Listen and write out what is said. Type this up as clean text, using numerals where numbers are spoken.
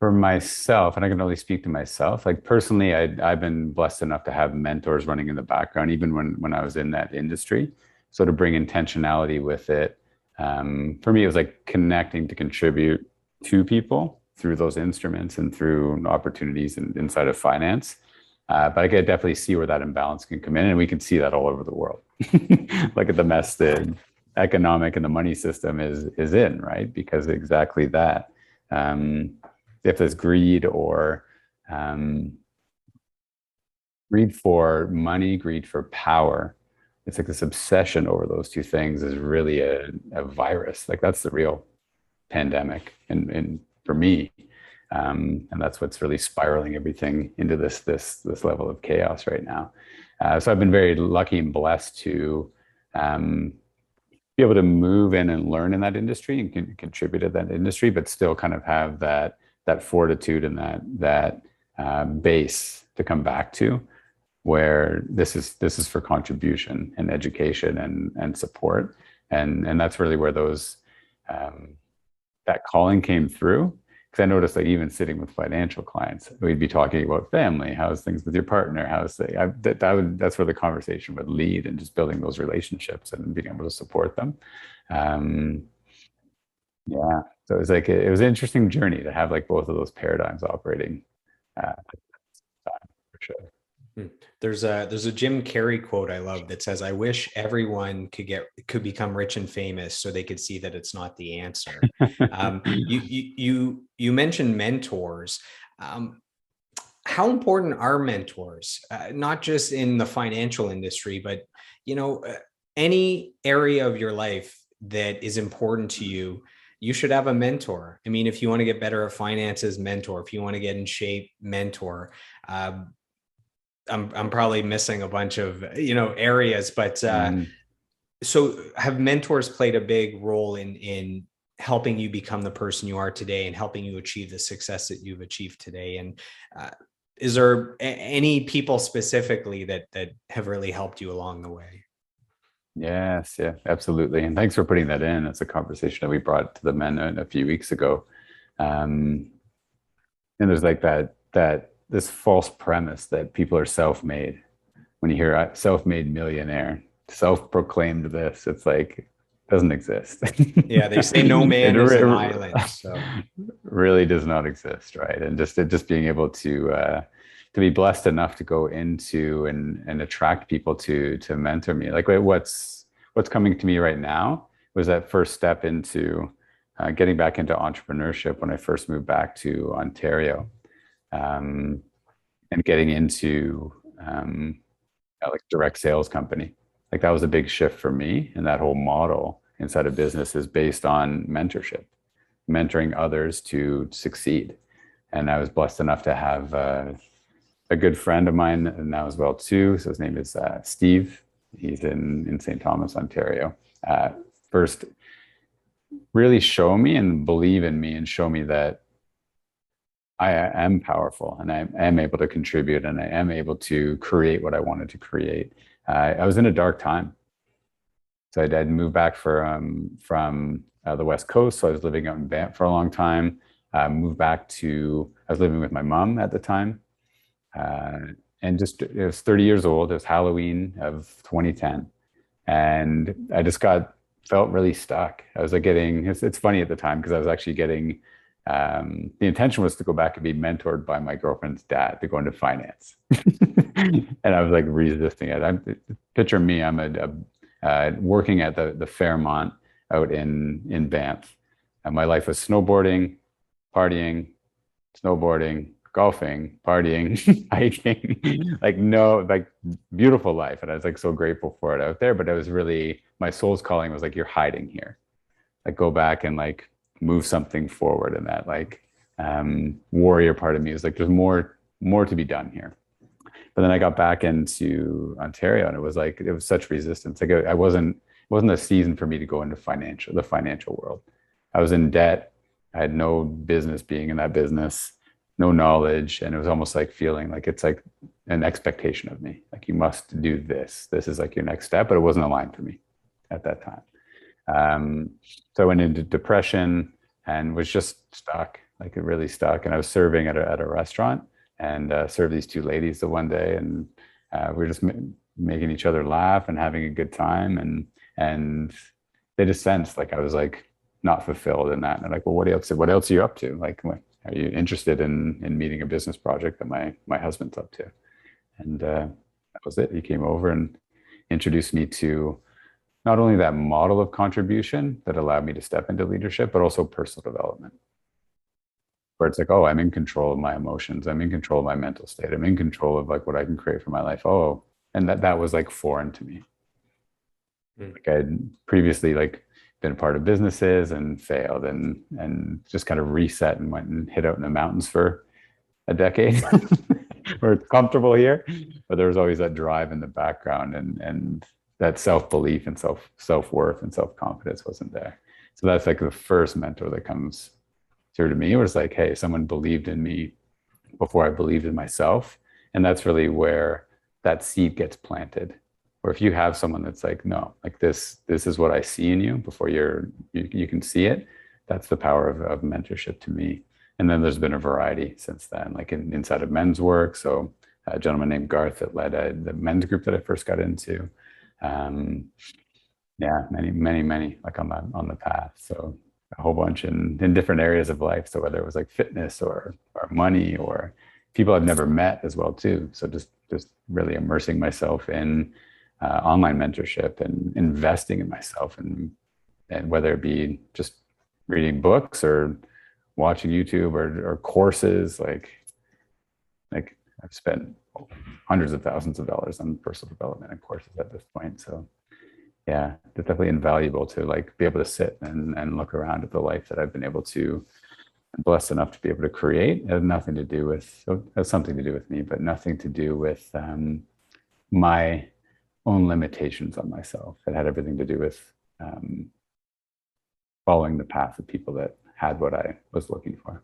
For myself, and I can only speak to myself, like personally, I've been blessed enough to have mentors running in the background, even when I was in that industry. So to bring intentionality with it, for me, it was like connecting to contribute to people through those instruments and through opportunities inside of finance. But I could definitely see where that imbalance can come in, and we can see that all over the world. Look at the mess the economic and the money system is in, right? Because exactly that. Um, if there's greed or um, greed for money, greed for power, it's like this obsession over those two things is really a virus. Like that's the real pandemic, and for me, and that's what's really spiraling everything into this level of chaos right now. So I've been very lucky and blessed to um, be able to move in and learn in that industry and contribute to that industry, but still kind of have that fortitude and that base to come back to, where this is for contribution and education and support, and that's really where those that calling came through. Because I noticed, like even sitting with financial clients, we'd be talking about family, how's things with your partner, that's where the conversation would lead, and just building those relationships and being able to support them. Um, yeah, so it was like it was an interesting journey to have like both of those paradigms operating at the time for sure. Hmm. There's a Jim Carrey quote I love that says, "I wish everyone could become rich and famous so they could see that it's not the answer." You mentioned mentors. Um, how important are mentors? Not just in the financial industry, but you know, uh, any area of your life that is important to you. You should have a mentor. I mean, if you want to get better at finances, mentor. If you want to get in shape, mentor. Uh, I'm probably missing a bunch of areas, but Mm. so have mentors played a big role in helping you become the person you are today and helping you achieve the success that you've achieved today? And uh, is there any people specifically that have really helped you along the way? Yes, yeah, absolutely. And thanks for putting that in. It's a conversation that we brought to the men a few weeks ago. Um, and there's like that this false premise that people are self-made. When you hear a self-made millionaire, self-proclaimed this, it's like doesn't exist. Yeah, they say no It man is an island. So really does not exist, right? And just being able to be blessed enough to go into and attract people to mentor me. Like what's coming to me right now was that first step into getting back into entrepreneurship when I first moved back to Ontario, um, and getting into like direct sales company. Like that was a big shift for me, and that whole model inside of business is based on mentorship, mentoring others to succeed. And I was blessed enough to have a good friend of mine now as well too. So his name is Steve. He's in St. Thomas, Ontario. First, really show me and believe in me and show me that I am powerful and I am able to contribute and I am able to create what I wanted to create. I was in a dark time. So I'd moved back from the West Coast. So I was living out in Banff for a long time. Moved back I was living with my mom at the time. Uh, and just, it was 30 years old. It was Halloween of 2010. And felt really stuck. I was like it's funny at the time because I was actually getting, the intention was to go back and be mentored by my girlfriend's dad to go into finance. And I was like resisting it. Picture me, I'm working at the Fairmont out in Banff. And my life was snowboarding, partying, snowboarding, golfing, partying, hiking, like no, like beautiful life. And I was like so grateful for it out there. But it was really my soul's calling was like, you're hiding here. Like go back and like move something forward. And that like warrior part of me was like, there's more to be done here. But then I got back into Ontario and it was such resistance. Like I wasn't a season for me to go into the financial world. I was in debt. I had no business being in that business, no knowledge. And it was almost like feeling like it's like an expectation of me. Like you must do this. This is like your next step, but it wasn't aligned for me at that time. Um, so I went into depression and was just stuck. Like it really stuck. And I was serving at a restaurant and served these two ladies the one day, and we were just making each other laugh and having a good time, and they just sensed like I was like not fulfilled in that. And they're like, well, what else are you up to? Like, are you interested in meeting a business project that my husband's up to? And that was it. He came over and introduced me to not only that model of contribution that allowed me to step into leadership, but also personal development, where it's like, oh, I'm in control of my emotions. I'm in control of my mental state. I'm in control of like what I can create for my life. Oh, and that was like foreign to me. Like I'd previously like been part of businesses and failed and just kind of reset and went and hid out in the mountains for a decade. We're comfortable here, but there was always that drive in the background, and that self-belief and self-worth and self-confidence wasn't there. So that's like the first mentor that comes through to me. It was like, hey, someone believed in me before I believed in myself. And that's really where that seed gets planted. Or if you have someone that's like, no, like this is what I see in you before you can see it. That's the power of mentorship to me. And then there's been a variety since then, like inside of men's work. So a gentleman named Garth that led the men's group that I first got into. Um, yeah, many like on the path. So a whole bunch in different areas of life. So whether it was like fitness or money or people I've never met as well too. So just really immersing myself in online mentorship and investing in myself, and whether it be just reading books or watching YouTube or courses, like I've spent hundreds of thousands of dollars on personal development and courses at this point. So yeah, it's definitely invaluable to like be able to sit and look around at the life that I've been able to, blessed enough to be able to create. It has nothing to do with, it has something to do with me, but nothing to do with my own limitations on myself. It had everything to do with following the path of people that had what I was looking for.